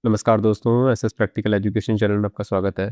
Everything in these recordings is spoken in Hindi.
नमस्कार दोस्तों, एसएस प्रैक्टिकल एजुकेशन चैनल में आपका स्वागत है।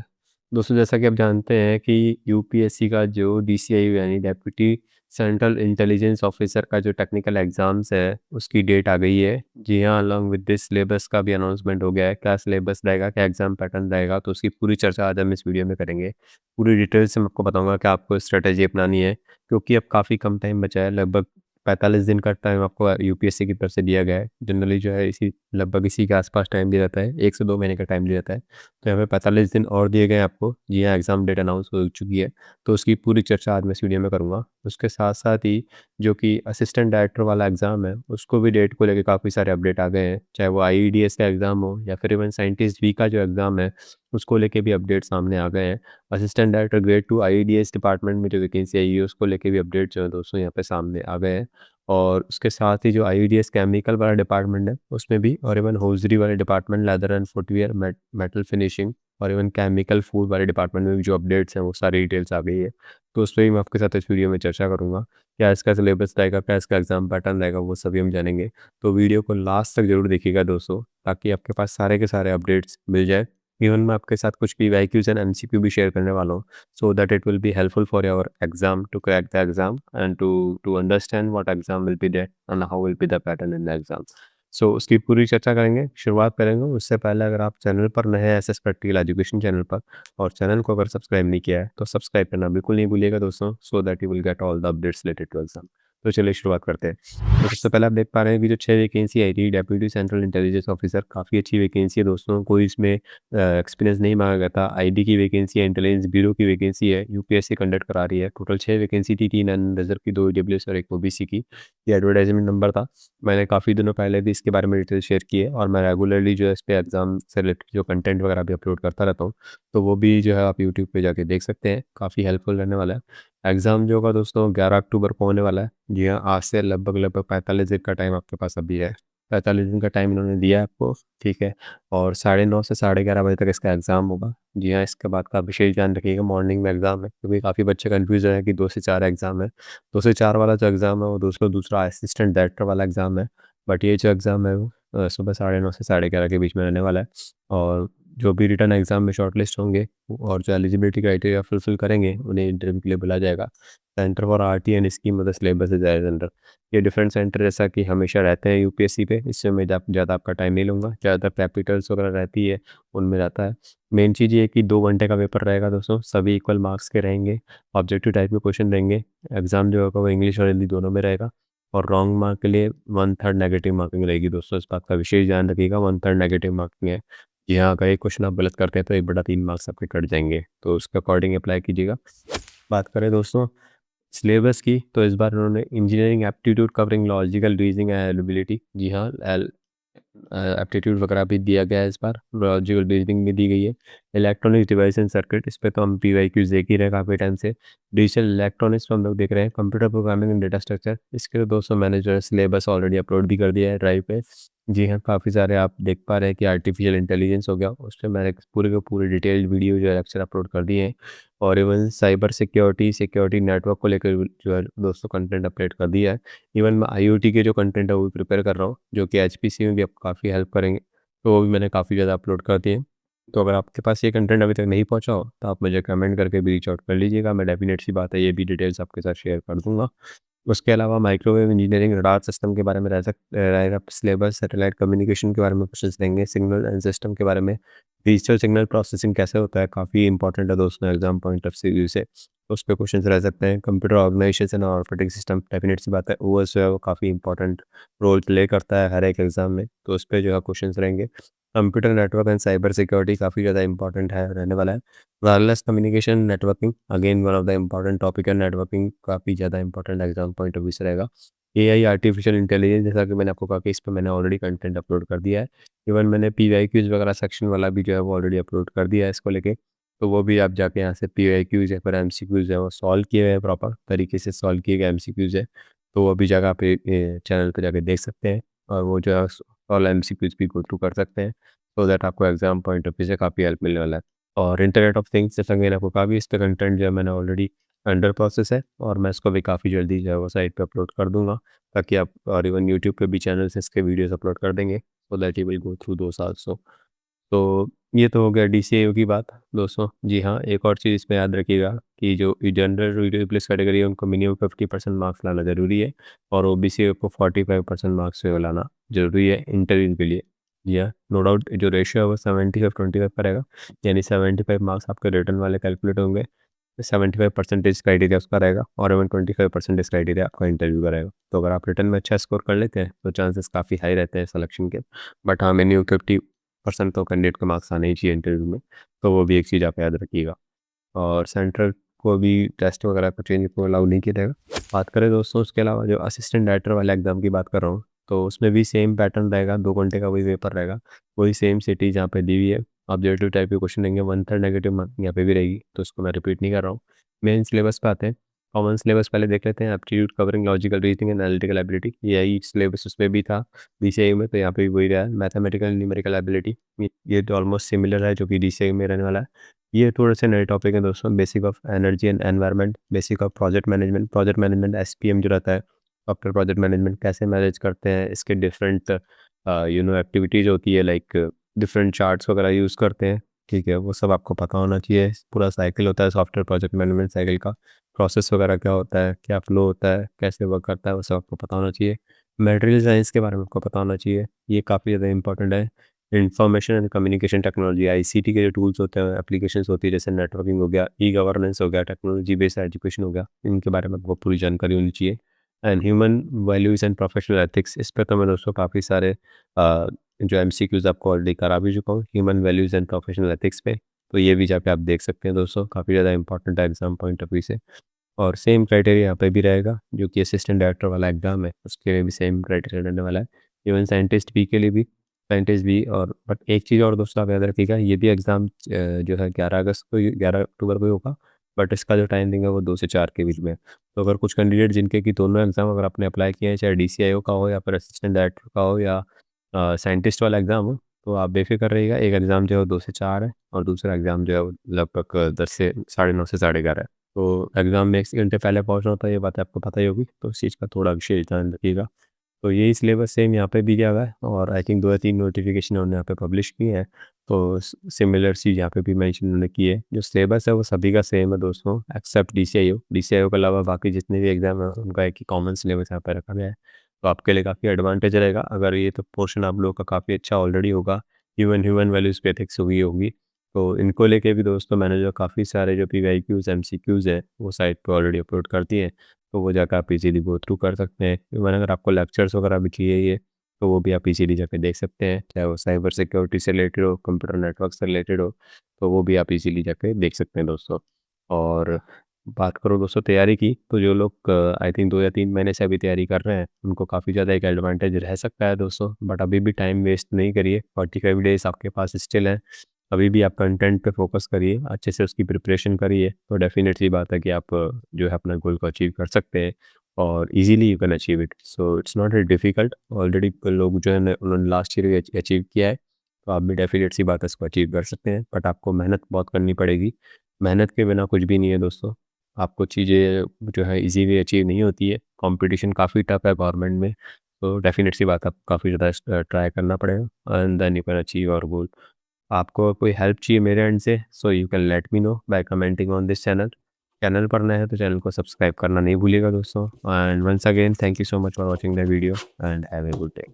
दोस्तों, जैसा कि आप जानते हैं कि यूपीएससी का जो डीसीआई यानी डेप्यूटी सेंट्रल इंटेलिजेंस ऑफिसर का जो टेक्निकल एग्ज़ाम्स है, उसकी डेट आ गई है। जी हाँ, अलॉन्ग विद दिस सिलेबस का भी अनाउंसमेंट हो गया है। क्या सिलेबस रहेगा, क्या एग्ज़ाम पैटर्न रहेगा, तो उसकी पूरी चर्चा आज हम इस वीडियो में करेंगे। पूरी डिटेल से मैं आपको बताऊँगा कि आपको स्ट्रैटेजी अपनानी है, क्योंकि अब काफ़ी कम टाइम बचा है। लगभग 45 दिन का टाइम आपको यूपीएससी की तरफ से दिया गया है। जनरली जो है लगभग इसी के आसपास टाइम दिया जाता है, 1 से 2 महीने का टाइम दिया जाता है। तो यहाँ पे 45 दिन और दिए गए हैं आपको। जी हाँ, एग्ज़ाम डेट अनाउंस हो चुकी है, तो उसकी पूरी चर्चा आज मैं इस वीडियो में करूँगा। उसके साथ-साथ ही जो कि असिस्टेंट डायरेक्टर वाला एग्ज़ाम है, उसको भी डेट को लेके काफ़ी सारे अपडेट आ गए हैं। चाहे वो आईईडीएस का एग्ज़ाम हो या फिर इवन साइंटिस्ट वी का जो एग्ज़ाम है, उसको लेके भी अपडेट सामने आ गए हैं। असिस्टेंट डायरेक्टर ग्रेड 2 आईईडीएस डिपार्टमेंट में जो वैकेंसी आई है, उसको लेके भी अपडेट जो है दोस्तों यहाँ पे सामने आ गए हैं। और उसके साथ ही जो आईईडीएस केमिकल वाला डिपार्टमेंट है, उसमें भी और इवन होज़री वाले department leather and footwear metal finishing और इवन केमिकल फूड वाले डिपार्टमेंट में भी जो अपडेट्स हैं, वो सारी डिटेल्स आ गई है। तो उस पे भी मैं आपके साथ इस वीडियो में चर्चा करूँगा। क्या इसका सिलेबस रहेगा, क्या इसका एग्ज़ाम पैटर्न रहेगा, वो सभी हम जानेंगे। तो वीडियो को लास्ट तक ज़रूर देखिएगा दोस्तों, ताकि आपके पास सारे के सारे अपडेट्स मिल जाए। इवन मैं आपके साथ कुछ पीवाईक्यूज़ एंड एमसीक्यू भी शेयर करने वाला हूँ, so that it will be helpful for your exam to crack the exam and to understand what exam will be there and how will be the pattern in the exam. सो उसकी पूरी चर्चा करेंगे, शुरुआत करेंगे। उससे पहले अगर आप चैनल पर नए हैं एसएस प्रैक्टिकल एजुकेशन चैनल पर और चैनल को अगर सब्सक्राइब नहीं किया है, तो सब्सक्राइब करना बिल्कुल नहीं भूलिएगा दोस्तों, so that you will get all the updates related to exam. तो चलिए शुरुआत करते हैं। तो सबसे पहले आप देख पा रहे हैं कि जो 6 वैकेंसी आई थी डेप्यूटी सेंट्रल इंटेलिजेंस ऑफिसर, काफ़ी अच्छी वैकेंसी है दोस्तों। कोई इसमें एक्सपीरियंस नहीं मांगा गया था। आईडी की वैकेंसी है, इंटेलिजेंस ब्यूरो की वैकेंसी है, यूपीएससी कंडक्ट करा रही है। टोटल 6 वैकेंसी थी, 3 अनरिजर्व की, 2 ईडब्ल्यूएस और 1 ओबीसी की। ये एडवर्टाइजमेंट नंबर था। मैंने काफ़ी दिनों पहले भी इसके बारे में डिटेल शेयर की है और मैं रेगुलरली जो है इस पे एग्ज़ाम से रिलेटेड जो कंटेंट वगैरह भी अपलोड करता रहता हूँ। तो वो भी जो है आप यूट्यूब पे जाके देख सकते हैं, काफ़ी हेल्पफुल रहने वाला है। एग्ज़ाम जो होगा दोस्तों 11 अक्टूबर को होने वाला है। जी हाँ, आज से लगभग 45 दिन का टाइम आपके पास अभी है। 45 दिन का टाइम इन्होंने दिया है आपको, ठीक है? और 9:30 से 11:30 बजे तक इसका एग्ज़ाम होगा। जी हाँ, इसके बाद का विशेष ध्यान रखिएगा, मॉर्निंग में एग्ज़ाम है, क्योंकि काफ़ी बच्चे कन्फ्यूज़ हैं कि 2 से 4 एग्ज़ाम है। 2 से 4 वाला जो एग्ज़ाम है वो दोस्तों दूसरा असिस्टेंट डायरेक्टर वाला एग्ज़ाम है। बट ये जो एग्ज़ाम है वो सुबह 9:30 से 11:30 के बीच में रहने वाला है। और जो भी रिटन एग्ज़ाम में शॉर्टलिस्ट होंगे और जो एलिजिबिलिटी क्राइटेरिया फुलफ़िल करेंगे, उन्हें इंटरव्यू के लिए बुलाया जाएगा। सेंटर फॉर आरटीएन स्कीम मतलब सिलेबस इज़ एज अंडर। ये डिफरेंट सेंटर जैसा कि हमेशा रहते हैं यूपीएससी पे, इससे मैं ज़्यादा आपका टाइम नहीं लूँगा। ज़्यादातर कैपिटल्स वगैरह रहती है, उनमें रहता है। मेन चीज़ ये है कि 2 घंटे का पेपर रहेगा दोस्तों, सभी इक्वल मार्क्स के रहेंगे, ऑब्जेक्टिव टाइप के क्वेश्चन रहेंगे। एग्ज़ाम जो होगा वो इंग्लिश और हिंदी दोनों में रहेगा और रॉन्ग मार्क के लिए 1/3 नेगेटिव मार्किंग रहेगी दोस्तों, इस बात का विशेष ध्यान रखिएगा, 1/3 नेगेटिव मार्किंग है। जी हाँ, अगर एक क्वेश्चन आप गलत करते हैं तो 1/3 मार्क्स आपके कट जाएँगे, तो उसके अकॉर्डिंग अप्लाई कीजिएगा। बात करें दोस्तों सिलेबस की, तो इस बार उन्होंने engineering aptitude covering logical reasoning and ability, जी हाँ, एप्टीट्यूड वगैरह भी दिया गया है इस बार, लॉजिकल रीज़निंग भी दी गई है। इलेक्ट्रॉनिक डिवाइस एंड सर्किट, इस पे तो हम पीवाईक्यूज़ देख ही रहे हैं काफ़ी टाइम से। डिजिटल इलेक्ट्रॉनिक्स तो हम लोग देख रहे हैं, computer programming and data structure, इसके लिए दोस्तों मैंने जो है सिलेबस ऑलरेडी अपलोड भी कर दिया है ड्राइव पे। जी हाँ, काफ़ी सारे आप देख पा रहे हैं कि आर्टिफिशियल इंटेलिजेंस हो गया, उस पे मैंने पूरे के पूरे डिटेल्ड वीडियो जो है लेक्चर अपलोड कर दिए हैं। और इवन साइबर सिक्योरिटी नेटवर्क को लेकर जो है दोस्तों कंटेंट अपडेट कर दिया है। इवन मैं आईओटी के जो कंटेंट है वो भी प्रिपेयर कर रहा हूँ, जो कि एचपीसी में भी आपको काफ़ी हेल्प करेंगे। तो वो भी मैंने काफ़ी ज़्यादा अपलोड कर दिए हैं। तो अगर आपके पास ये कंटेंट अभी तक नहीं पहुँचा हो, तो आप मुझे कमेंट करके भी रीच आउट कर लीजिएगा। मैं डेफ़िनेट सी बात है, ये भी डिटेल्स आपके साथ शेयर कर दूँगा। उसके अलावा माइक्रोवेव इंजीनियरिंग रडार सिस्टम के बारे में रहेगा सिलेबस, सैटेलाइट कम्युनिकेशन के बारे में क्वेश्चंस रहेंगे, सिग्नल एंड सिस्टम के बारे में, डिजिटल सिग्नल प्रोसेसिंग कैसे होता है, काफ़ी इंपॉर्टेंट है दोस्तों एग्जाम पॉइंट ऑफ व्यू से, तो उस पे क्वेश्चंस रह सकते हैं। कंप्यूटर ऑर्गेनाइजेशन और ऑपरेटिंग सिस्टम, डेफिनेट सी बात है ओएस जो है वो काफ़ी इंपॉर्टेंट रोल प्ले करता है हर एक एग्जाम में, तो उस पे जो है क्वेश्चंस रहेंगे। Computer network and cyber security काफ़ी ज़्यादा इंपॉर्टेंट है, रहने वाला है। Wireless communication networking, again one of the important topic है, नेटवर्किंग काफ़ी ज़्यादा important exam point of view से रहेगा। एआई आर्टिफिशियल इंटेलिजेंस, जैसा कि मैंने आपको कहा कि इस पे मैंने ऑलरेडी कंटेंट अपलोड कर दिया है। इवन मैंने पीवाईक्यूज़ वगैरह सेक्शन वाला भी जो है वो ऑलरेडी अपलोड कर दिया है इसको लेके। तो वो भी आप जाके यहाँ से पीवाईक्यूज़ या फिर एमसीक्यूज़ है वो सॉल्व किए हुए हैं, प्रॉपर तरीके से सॉल्व किए गए एमसीक्यूज़ है। तो वो भी जगह पे चैनल पे जाके देख सकते हैं और वो जो है ऑल एमसीक्यूज़ भी गो थ्रू कर सकते हैं, सो दैट आपको एग्जाम पॉइंट ऑफ व्यू से काफ़ी हेल्प मिलने वाला है। और इंटरनेट ऑफ थिंग्स, जैसा कि मैंने आपको कहा भी, इस पे कंटेंट जो है मैंने ऑलरेडी अंडर प्रोसेस है और मैं इसको भी काफ़ी जल्दी जो है वो साइट पे अपलोड कर दूँगा, ताकि आप और इवन यूट्यूब पे भी चैनल से इसके वीडियोज़ अपलोड कर देंगे, सो that you will go through those also. तो ये तो हो गया डीसीएयू की बात दोस्तों। जी हाँ, एक और चीज़ इसमें याद रखिएगा कि जो जनरल ईडब्ल्यूएस कैटेगरी है उनको मिनिमम 50% मार्क्स लाना ज़रूरी है और ओबीसी को 45% मार्क्स जो है लाना ज़रूरी है इंटरव्यू के लिए। जी हाँ, नो डाउट जो रेशियो है वो 75-25 का रहेगा, यानी 75 मार्क्स आपके रिटन वाले कैलकुलेट होंगे, 75 परसेंटेज क्राइटेरिया उसका रहेगा और इवन 25 परसेंटेज क्राइटेरिया आपका इंटरव्यू का रहेगा। तो अगर आप रिटन में अच्छा स्कोर कर लेते हैं तो चांसेस काफ़ी हाई रहते हैं सिलेक्शन के। बट हाँ, मिनिमम 50% तो कैंडिडेट के मार्क्स आने ही चाहिए इंटरव्यू में, तो वो भी एक चीज़ आप याद रखिएगा। और सेंट्रल को भी टेस्ट वगैरह को चेंज को अलाउ नहीं किया जाएगा। बात करें दोस्तों उसके अलावा जो असिस्टेंट डायरेक्टर वाला एग्ज़ाम की बात कर रहा हूँ, तो उसमें भी सेम पैटर्न रहेगा, 2 घंटे का वही पेपर रहेगा, वही सेम सिटी जहाँ पे दी हुई है। ऑब्जेक्टिव टाइप के क्वेश्चन रहेंगे, 1/3 नेगेटिव मार्किंग यहाँ पे भी रहेगी, तो उसको मैं रिपीट नहीं कर रहा हूँ। मेन सिलेबस पे आते हैं। कॉमन सिलेबस पहले देख लेते हैं, aptitude covering logical reasoning and analytical ability, यही सिलेबस उसमें भी था डीसीआई में, तो यहाँ पे भी वही रहा है। मैथमेटिकल न्यूमेरिकल एबिलिटी, ये तो ऑलमोस्ट सिमिलर है जो कि डीसीआई में रहने वाला है। ये थोड़े से नए टॉपिक हैं दोस्तों, basic of energy and environment, basic of project management SPM जो रहता है, सॉफ्टवेयर प्रोजेक्ट मैनेजमेंट कैसे मैनेज करते हैं, इसके डिफरेंट एक्टिविटीज़ होती है, लाइक डिफरेंट चार्ट्स वगैरह यूज़ करते हैं, ठीक है, वो सब आपको पता होना चाहिए। पूरा साइकिल होता है सॉफ्टवेयर प्रोजेक्ट मैनेजमेंट साइकिल का, प्रोसेस वगैरह क्या होता है, क्या फ्लो होता है, कैसे वर्क करता है, वो सब आपको पता होना चाहिए। मटेरियल साइंस के बारे में आपको पता होना चाहिए, ये काफ़ी ज़्यादा इंपॉर्टेंट है। Information and communication technology, ICT के जो टूल्स होते हैं, एप्लीकेशंस होती है, जैसे नेटवर्किंग हो गया, ई गवर्नेंस हो गया, टेक्नोलॉजी बेस्ड एजुकेशन हो गया, इनके बारे में आपको पूरी जानकारी होनी चाहिए। And human values and professional ethics, इस पे तो मैं दोस्तों काफ़ी सारे जो एमसीक्यूज़ आपको ऑलरेडी करा भी चुका हूँ human values and professional ethics पे, तो ये भी जाके आप देख सकते हैं दोस्तों, काफ़ी ज़्यादा इंपॉर्टेंट है एग्जाम पॉइंट ऑफ व्यू से। और सेम क्राइटेरिया यहाँ पे भी रहेगा, जो कि असिस्टेंट डायरेक्टर वाला एग्ज़ाम है, उसके लिए भी सेम क्राइटेरिया रहने वाला है। इवन साइंटिस्ट भी के लिए भी, साइंटिस्ट भी। और बट एक चीज़ और दोस्तों आप याद रखिएगा, ये भी एग्ज़ाम जो है 11 अक्टूबर को ही होगा, बट इसका जो टाइमिंग है वो 2 से 4 के बीच में है। तो अगर कुछ कैंडिडेट जिनके कि दोनों एग्ज़ाम अगर आपने अप्लाई किए हैं, चाहे डीसीआईओ का हो या फिर असिस्टेंट डायरेक्टर का हो या साइंटिस्ट वाला एग्ज़ाम हो, तो आप बेफ़िक्र रहिएगा, एक एग्ज़ाम जो है वो 2 से 4 है और दूसरा एग्ज़ाम जो है वो लगभग 10 से साढ़े 9 से साढ़े 11 है। तो एग्ज़ाम में 1 घंटे पहले पहुँचना होता है, ये बात आपको पता ही होगी, तो इस चीज़ का थोड़ा विशेष ध्यान रखिएगा। तो यही सिलेबस सेम यहाँ पे भी दिया हुआ है और आई थिंक 2 या 3 नोटिफ़िकेशन उन्होंने यहाँ पे पब्लिश किए हैं, तो सिमिलर चीज़ यहाँ पे भी मेंशन उन्होंने की है। जो सिलेबस है वो सभी का सेम है दोस्तों, एक्सेप्ट डीसीआईओ। डीसीआईओ के अलावा बाकी जितने भी एग्ज़ाम हैं उनका एक ही कॉमन सिलेबस यहाँ पे रखा गया है। तो आपके लिए काफ़ी एडवांटेज रहेगा, अगर ये तो पोर्शन आप लोगों का काफ़ी अच्छा ऑलरेडी होगा, ह्यूमन ह्यूमन वैल्यूज़ पे एथिक्स हुई होगी, तो इनको लेके भी दोस्तों मैंने जो काफ़ी सारे जो पीवाईक्यूज़, एमसीक्यूज़ है, वो साइट पे ऑलरेडी अपलोड कर दिए हैं, तो वो जाकर आप इज़िली गो थ्रू कर सकते हैं। इवन अगर आपको लेक्चर्स वगैरह भी चाहिए ये, तो वो भी आप इज़िली जाके देख सकते हैं, चाहे वो साइबर सिक्योरिटी से रिलेटेड हो, कंप्यूटर नेटवर्क से रिलेटेड हो, तो वो भी आप इज़िली जाके देख सकते हैं दोस्तों। और बात करो दोस्तों तैयारी की, तो जो लोग आई थिंक 2 या 3 महीने से अभी तैयारी कर रहे हैं, उनको काफ़ी ज़्यादा एक एडवांटेज रह सकता है दोस्तों, बट अभी भी टाइम वेस्ट नहीं करिए, 45 डेज़ आपके पास स्टिल हैं। अभी भी आप कंटेंट पे फ़ोकस करिए, अच्छे से उसकी प्रिपरेशन करिए, तो डेफ़िनेट सी बात है कि आप जो है अपना गोल को अचीव कर सकते हैं और easily you can achieve it. So it's not difficult, already लोग जो है ना उन्होंने लास्ट ईयर अचीव किया है, तो आप भी डेफ़िनेट सी बात है इसको अचीव कर सकते हैं, बट आपको मेहनत बहुत करनी पड़ेगी। मेहनत के बिना कुछ भी नहीं है दोस्तों। आपको चीज़ें जो है ईज़िली अचीव नहीं होती है, कॉम्पिटिशन काफ़ी टफ है गवर्नमेंट में, तो डेफ़िनेट सी बात है आपको काफ़ी ज़्यादा ट्राई करना पड़ेगा and then you can achieve your goal. आपको कोई हेल्प चाहिए मेरे एंड से, so you can let me know by commenting on this channel. Channel पर नए हैं तो चैनल को सब्सक्राइब करना नहीं भूलिएगा दोस्तों, and once again thank you so much for watching the video and have a good day.